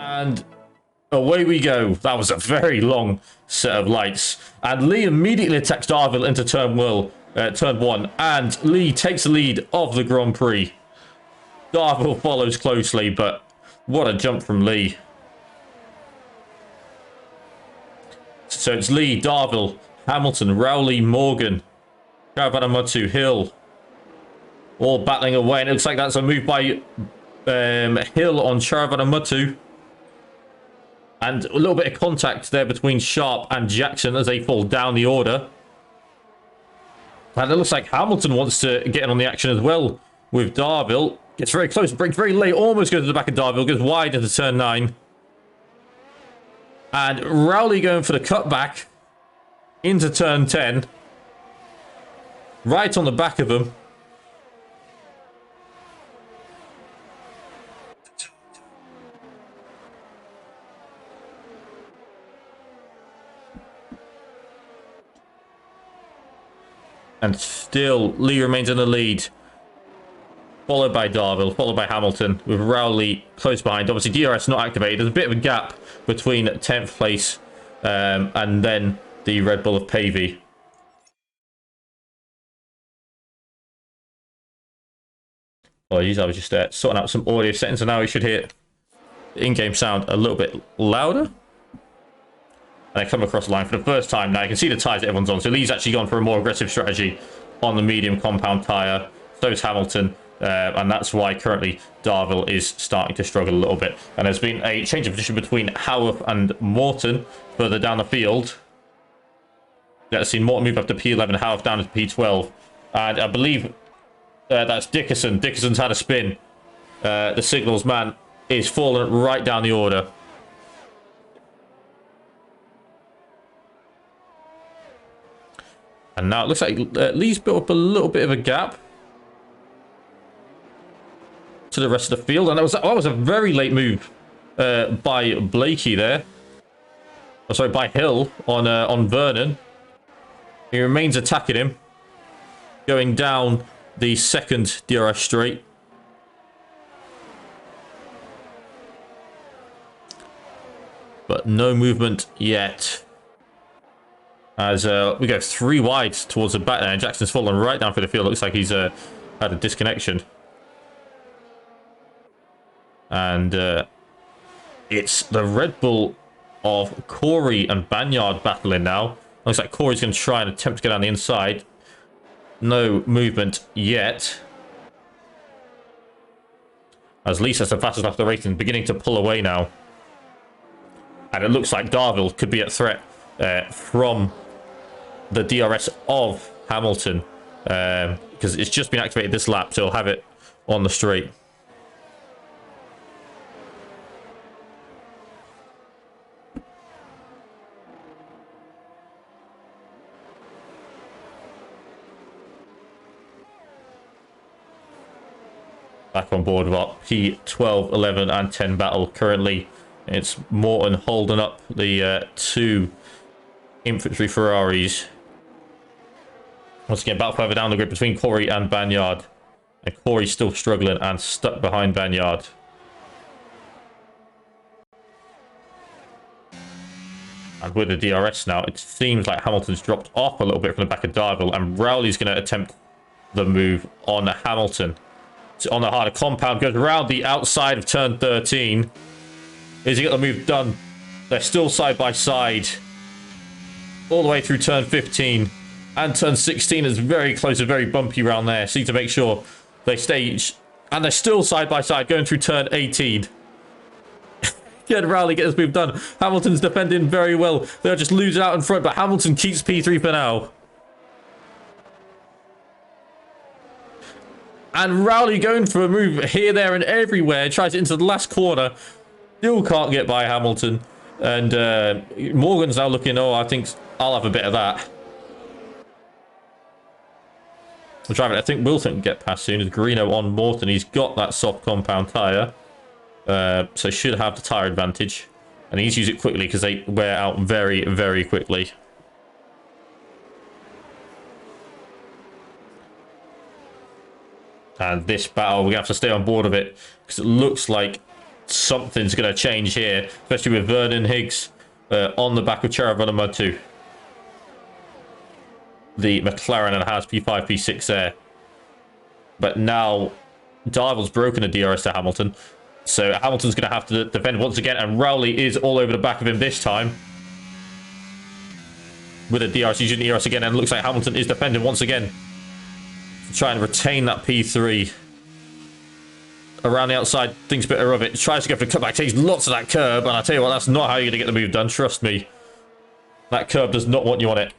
And away we go. That was a very long set of lights. And Lee immediately attacks Darvill into turn one. And Lee takes the lead of the Grand Prix. Darvill follows closely, but what a jump from Lee. So it's Lee, Darvill, Hamilton, Rowley, Morgan, Travanamutu, Hill, all battling away. And it looks like that's a move by Hill on Travanamutu. And a little bit of contact there between Sharp and Jackson as they fall down the order. And it looks like Hamilton wants to get in on the action as well with Darvill. Gets very close, breaks very late, almost goes to the back of Darvill, goes wide into turn 9. And Rowley going for the cutback into turn 10. Right on the back of him. And still, Lee remains in the lead. Followed by Darvill, followed by Hamilton, with Rowley close behind. Obviously, DRS not activated. There's a bit of a gap between 10th place and then the Red Bull of Pavey. Apologies, I was just sorting out some audio settings, and now we should hear the in-game sound a little bit louder. And I come across the line for the first time. Now you can see the tyres that everyone's on. So Lee's actually gone for a more aggressive strategy on the medium compound tyre. So is Hamilton. And that's why currently Darvill is starting to struggle a little bit. And there's been a change of position between Howarth and Morton further down the field. Let's see Morton move up to P11, Howarth down to P12. And I believe that's Dickerson. Dickerson's had a spin. The signals man is fallen right down the order. And now it looks like Lee's built up a little bit of a gap to the rest of the field. And that was a very late move by Blakey there. Oh, sorry, by Hill on Vernon. He remains attacking him. Going down the second DRS straight. But no movement yet. As we go 3 wide towards the back there, and Jackson's fallen right down for the field. Looks like he's had a disconnection. And it's the Red Bull of Corey and Banyard battling now. Looks like Corey's going to try and attempt to get on the inside. No movement yet. As Lisa's the fastest after the race and beginning to pull away now. And it looks like Darvill could be at threat from the DRS of Hamilton, because it's just been activated this lap, so he'll have it on the straight. Back on board with our P12, 11 and 10 battle. Currently it's Morton holding up the 2 infantry Ferraris. Once again, battle further down the grid between Corey and Banyard. And Corey's still struggling and stuck behind Banyard. And with the DRS now, it seems like Hamilton's dropped off a little bit from the back of Darvill. And Rowley's going to attempt the move on Hamilton. So on the harder compound, goes around the outside of turn 13. Is he got the move done? They're still side by side. All the way through turn 15. And turn 16 is very close and very bumpy around there. So you need to make sure they stay. And they're still side by side going through turn 18. Can Rowley get this move done? Hamilton's defending very well. They'll just lose it out in front, but Hamilton keeps P3 for now. And Rowley going for a move here, there, and everywhere. Tries it into the last corner. Still can't get by Hamilton. And Morgan's now looking, oh, I think I'll have a bit of that. The driver, I think, will get past soon. Is Greeno on Morton. He's got that soft compound tyre. So should have the tyre advantage. And he needs to use it quickly because they wear out very, very quickly. And this battle, we're going to have to stay on board of it because it looks like something's going to change here, especially with Vernon Higgs on the back of Charavan and Mud 2. The McLaren and has P5, P6 there. But now Darvill's broken a DRS to Hamilton. So Hamilton's going to have to defend once again. And Rowley is all over the back of him this time. With a DRS, using DRS again. And it looks like Hamilton is defending once again. To try and retain that P3. Around the outside, thinks better of it. Tries to go for the cutback. Takes lots of that curb. And I tell you what, that's not how you're going to get the move done. Trust me. That curb does not want you on it.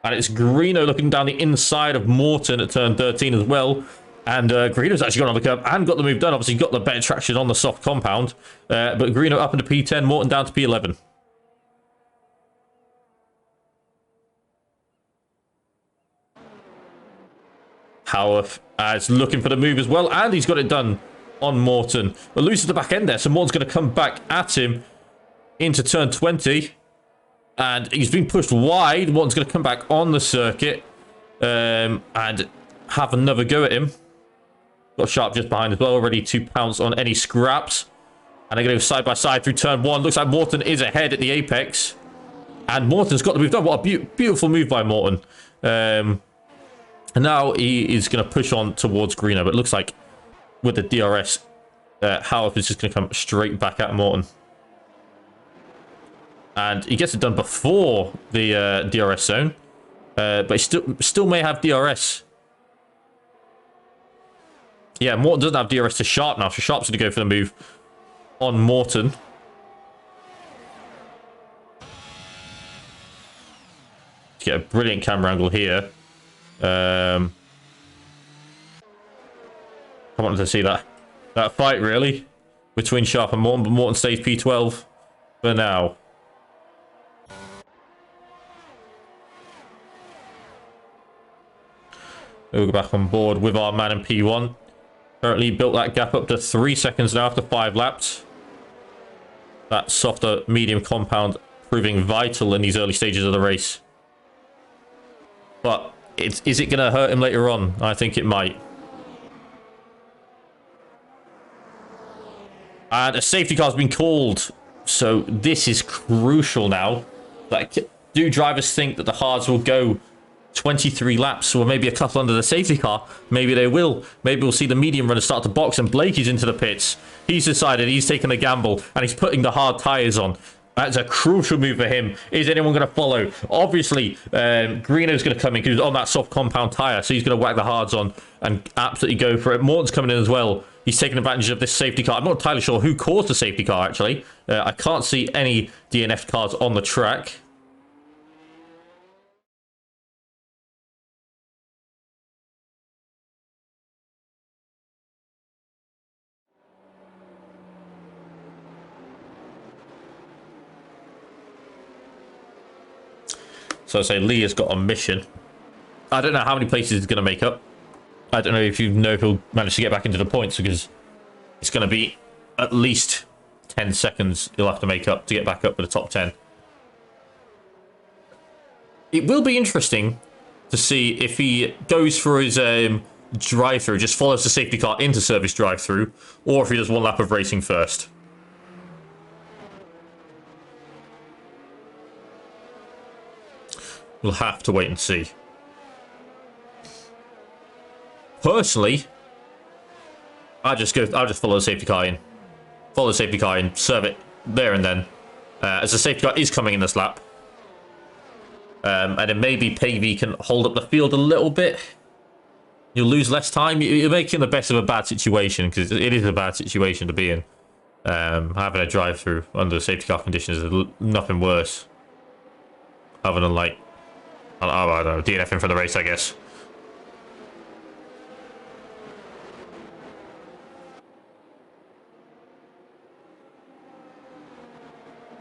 And it's Greeno looking down the inside of Morton at turn 13 as well. And Greeno's actually gone on the curb and got the move done. Obviously got the better traction on the soft compound. But Greeno up into P10, Morton down to P11. Howarth is looking for the move as well. And he's got it done on Morton. But loses the back end there. So Morton's going to come back at him into turn 20. And he's been pushed wide. Morton's going to come back on the circuit and have another go at him. Got Sharp just behind as well, ready to pounce on any scraps. And they're going to go side by side through turn 1. Looks like Morton is ahead at the apex. And Morton's got the move done. What a beautiful move by Morton. And now he is going to push on towards Greeno. But it looks like with the DRS, Howarth is just going to come straight back at Morton. And he gets it done before the DRS zone. But he still may have DRS. Yeah, Morton doesn't have DRS to Sharp now. So Sharp's going to go for the move on Morton. Get a brilliant camera angle here. I wanted to see that fight, really, between Sharp and Morton. But Morton stays P12 for now. We'll go back on board with our man in P1. Currently built that gap up to 3 seconds now after 5 laps. That softer medium compound proving vital in these early stages of the race. But is it going to hurt him later on? I think it might. And a safety car's been called. So this is crucial now. Like, do drivers think that the hards will go 23 laps, or maybe a couple under the safety car? Maybe they will. Maybe we'll see the medium runner start to box, and Blakey's into the pits. He's decided he's taking a gamble, and he's putting the hard tyres on. That's a crucial move for him. Is anyone going to follow? Obviously, Greeno's going to come in because he's on that soft compound tyre, so he's going to whack the hards on and absolutely go for it. Morton's coming in as well. He's taking advantage of this safety car. I'm not entirely sure who caused the safety car, actually. I can't see any DNF cars on the track. So I say Lee has got a mission. I don't know how many places he's going to make up. I don't know if he'll manage to get back into the points, because it's going to be at least 10 seconds he'll have to make up to get back up for the top 10. It will be interesting to see if he goes for his drive-through, just follows the safety car into service drive-through, or if he does one lap of racing first. We'll have to wait and see. Personally, I'll just follow the safety car in. Follow the safety car in, serve it there and then. As the safety car is coming in this lap. And then maybe Pavey can hold up the field a little bit. You'll lose less time. You're making the best of a bad situation, because it is a bad situation to be in. Having a drive-through under the safety car conditions is nothing worse. Other than, like, I don't know, DNFing for the race, I guess.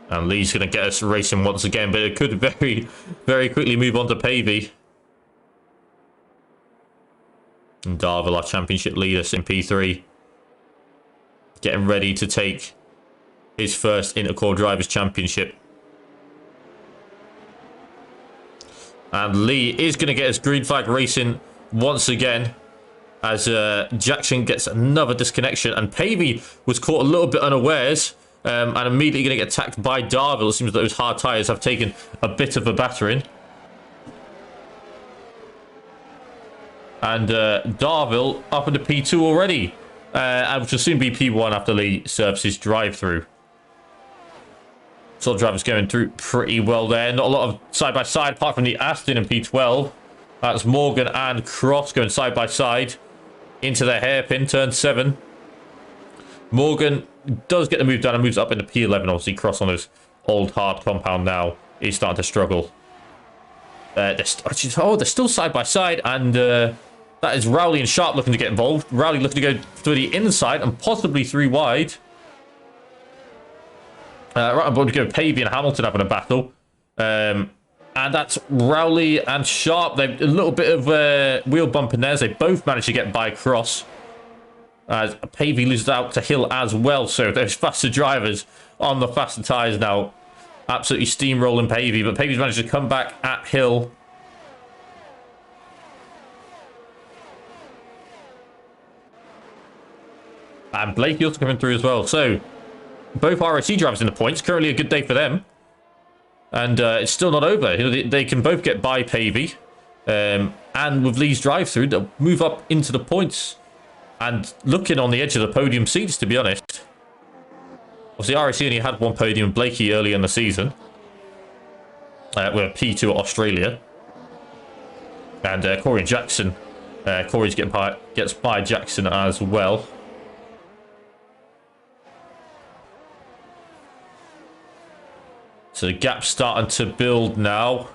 And Lee's going to get us racing once again, but it could very, very quickly move on to Pavey. And Darvill, our championship leader, in P3. Getting ready to take his first Intercore Drivers' Championship. And Lee is going to get his green flag racing once again. as Jackson gets another disconnection, and Pavey was caught a little bit unawares, and immediately going to get attacked by Darvill. It seems that those hard tyres have taken a bit of a battering. And Darvill up into P2 already, and which will soon be P1 after Lee serves his drive-through. So drivers going through pretty well there. Not a lot of side-by-side apart from the Aston in P12. That's Morgan and Cross going side-by-side into their hairpin, turn 7. Morgan does get the move down and moves up into P11. Obviously, Cross on this old hard compound now is starting to struggle. They're still side-by-side, and that is Rowley and Sharp looking to get involved. Rowley looking to go to the inside and possibly 3 wide. Right about to go Pavey and Hamilton having a battle. And that's Rowley and Sharp. They've a little bit of wheel bump in there as they both managed to get by Cross. As Pavey loses out to Hill as well. So those faster drivers on the faster tyres now. Absolutely steamrolling Pavey. But Pavey's managed to come back at Hill. And Blakey also coming through as well. So both RSC drivers in the points. Currently a good day for them. And it's still not over. They can both get by Pavey. And with Lee's drive-through, they'll move up into the points. And looking on the edge of the podium seats, to be honest. Obviously, RSC only had 1 podium, Blakey, early in the season. With P2 at Australia. And Corey and Jackson. Corey's gets by Jackson as well. So the gap's starting to build now.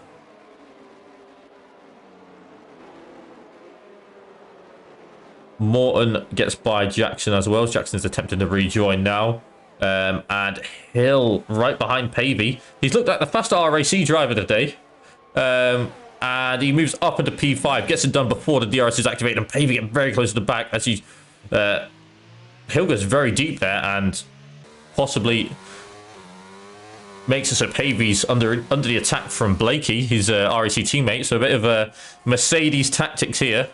Morton gets by Jackson as well. Jackson's attempting to rejoin now. And Hill right behind Pavey. He's looked like the fast RAC driver today. And he moves up into P5. Gets it done before the DRS is activated. And Pavey gets very close to the back as he... Hill goes very deep there and possibly... makes it so Pavey's under the attack from Blakey, his RAC teammate. So a bit of a Mercedes tactics here.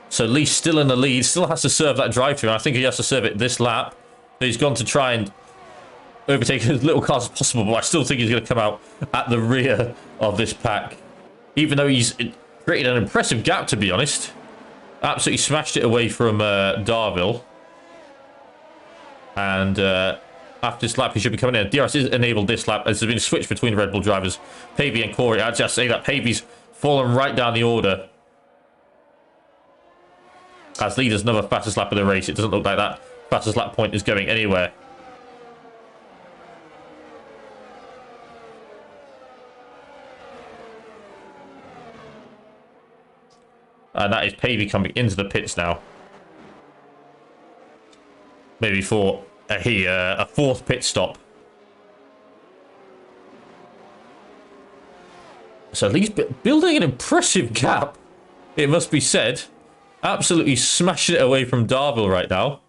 So Lee still in the lead, still has to serve that drive-through. I think he has to serve it this lap. But he's gone to try and overtake as little cars as possible, but I still think he's going to come out at the rear of this pack. Even though he's created an impressive gap, to be honest. Absolutely smashed it away from Darvill. And after this lap, he should be coming in. DRS is enabled this lap as there's been a switch between Red Bull drivers. Pavey and Corey. I'd just say that Pavey's fallen right down the order. As leaders another fastest lap of the race. It doesn't look like that fastest lap point is going anywhere. And that is Pavey coming into the pits now. Maybe for a 4th pit stop. So at least building an impressive gap, it must be said. Absolutely smashing it away from Darvill right now.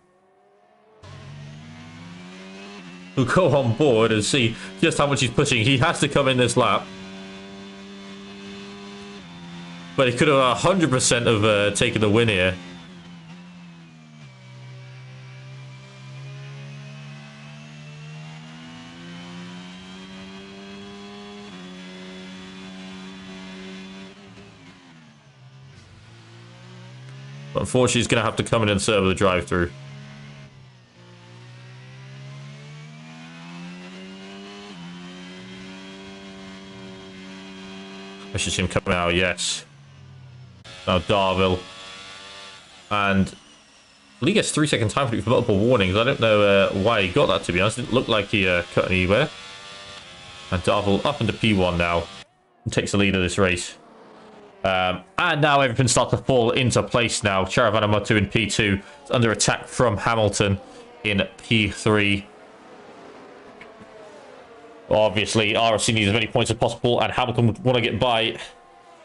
We'll go on board and see just how much he's pushing. He has to come in this lap. But he could have 100% of taken the win here. But unfortunately, he's going to have to come in and serve the drive-through. I should see him coming out, yes. Now Darvill. And Lee gets 3-second time for multiple warnings. I don't know why he got that, to be honest. It didn't look like he cut anywhere. And Darvill up into P1 now. And takes the lead of this race. And now everything starts to fall into place now. Charavanamatu in P2. It's under attack from Hamilton in P3. Obviously, RFC needs as many points as possible. And Hamilton would want to get by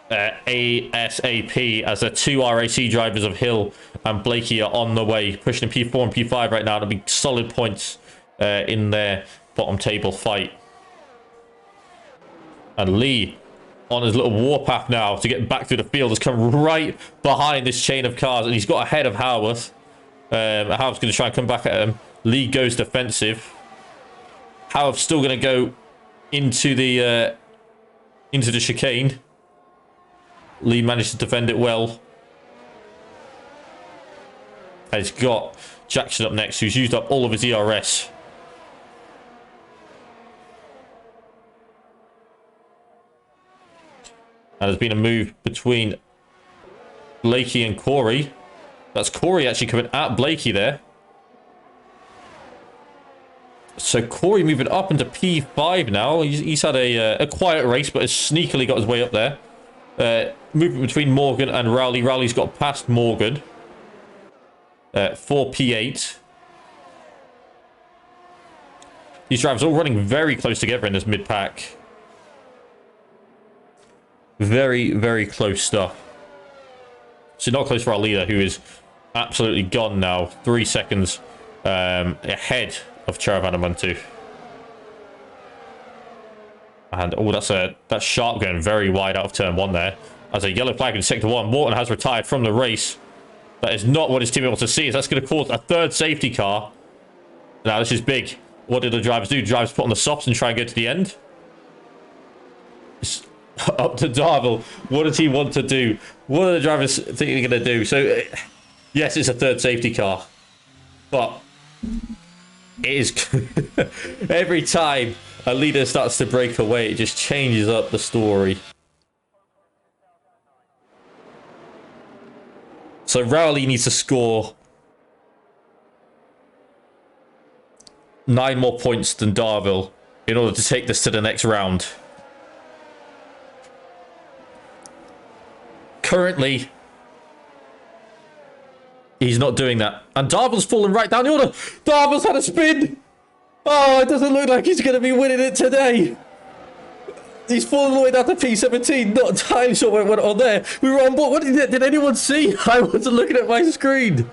ASAP as the 2 RAC drivers of Hill and Blakey are on the way. Pushing in P4 and P5 right now. That'll be solid points in their bottom table fight. And Lee on his little warpath now to get back through the field has come right behind this chain of cars, and he's got ahead of Howarth. Howarth's going to try and come back at him. Lee goes defensive. Howarth's still going to go into the chicane. Lee managed to defend it well. And he's got Jackson up next, who's used up all of his ERS. And there's been a move between Blakey and Corey. That's Corey actually coming at Blakey there. So Corey moving up into P5 now. He's had a quiet race, but has sneakily got his way up there. Movement between Morgan and Rowley. Rowley's got past Morgan. For P8. These drivers all running very close together in this mid-pack. Very, very close stuff. So not close for our leader, who is absolutely gone now. 3 seconds ahead of Charavan and Muntu. And oh, that's Sharp going very wide out of turn 1 there. As a yellow flag in sector 1. Morton has retired from the race. That is not what his team wants to see. That's going to cause a third safety car. Now this is big. What did the drivers do? Drivers put on the softs and try and go to the end. It's up to Darvill. What does he want to do? What are the drivers think they're going to do? So, yes, it's a third safety car. But it is... every time a leader starts to break away, it just changes up the story. So Rowley needs to score 9 more points than Darvill in order to take this to the next round. Currently, he's not doing that. And Darvill's fallen right down the order. Darvill's had a spin. Oh, it doesn't look like he's going to be winning it today. He's fallen all the way down to P17. Not entirely sure what went on there. We were on board. What did anyone see? I wasn't looking at my screen.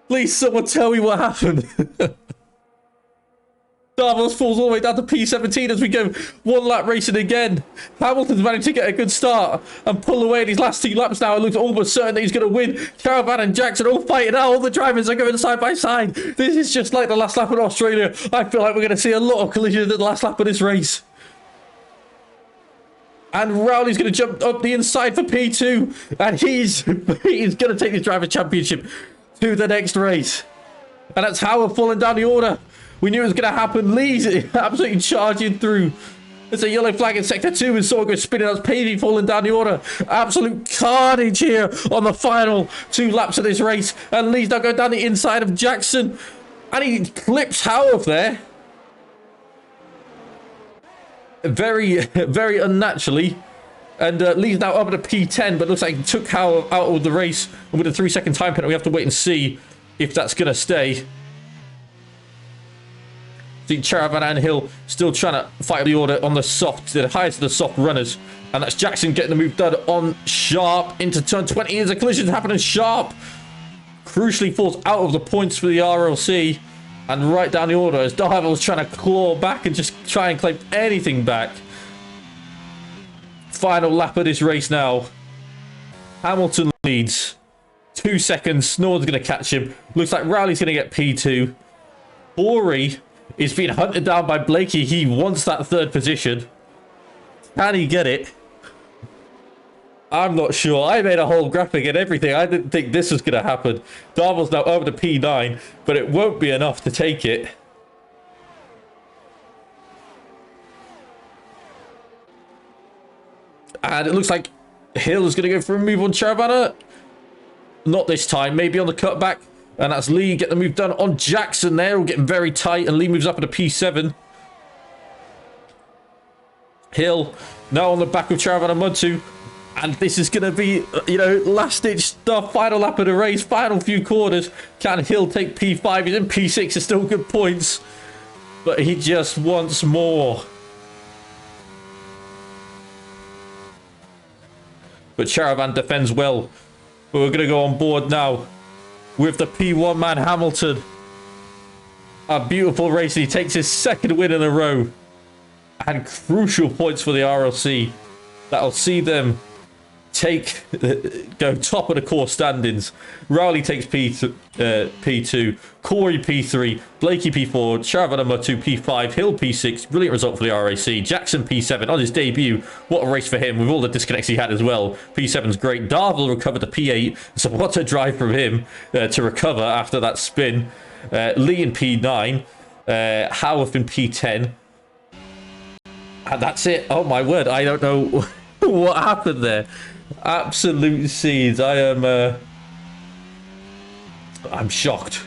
Please, someone tell me what happened. Darvill falls all the way down to P17 as we go 1 lap racing again. Hamilton's managed to get a good start and pull away in his last 2 laps now. It looks almost certain that he's going to win. Caravan and Jackson all fighting out. All the drivers are going side by side. This is just like the last lap in Australia. I feel like we're going to see a lot of collisions at the last lap of this race. And Rowley's going to jump up the inside for P2. And he's going to take the driver championship to the next race. And that's Howard falling down the order. We knew it was going to happen. Lee's absolutely charging through. There's a yellow flag in sector 2 and Sorgo spinning. That's Pavey falling down the order. Absolute carnage here on the final 2 laps of this race. And Lee's now going down the inside of Jackson. And he clips Howard there. Very, very unnaturally. And Lee's now up at a P10, but looks like he took Howard out of the race. And with a 3-second time penalty, we have to wait and see if that's going to stay. The Charavan and Hill still trying to fight the order on the soft, the highest of the soft runners. And that's Jackson getting the move done on Sharp into turn 20. There's a collision happening. Sharp crucially falls out of the points for the RLC. And right down the order as Darvill's trying to claw back and just try and claim anything back. Final lap of this race now. Hamilton leads. 2 seconds. No one's going to catch him. Looks like Rowley's going to get P2. Borey is being hunted down by Blakey. He wants that 3rd position. Can he get it? I'm not sure. I made a whole graphic and everything. I didn't think this was going to happen. Darvill's now over to P9, but it won't be enough to take it. And it looks like Hill is going to go for a move on Charavana. Not this time. Maybe on the cutback. And that's Lee getting the move done on Jackson there. We're getting very tight. And Lee moves up into P7. Hill now on the back of Charavan and Muntu. And this is going to be, you know, last-ditch stuff. Final lap of the race. Final few quarters. Can Hill take P5? He's in P6. It's still good points. But he just wants more. But Charavan defends well. But we're going to go on board now with the P1 man Hamilton. A beautiful race. He takes his 2nd win in a row. and crucial points for the RLC that'll see them go top of the core standings. Rowley takes P2, Corey P3, Blakey P4, Sharavan Mutu P5, Hill P6. Brilliant result for the RAC. Jackson P7 on his debut. What a race for him with all the disconnects he had as well. P7's great. Darvill recovered to P8. So what a drive from him to recover after that spin. Lee in P9, Howarth in P10. And that's it. Oh my word, I don't know what happened there. Absolute scenes. I'm shocked.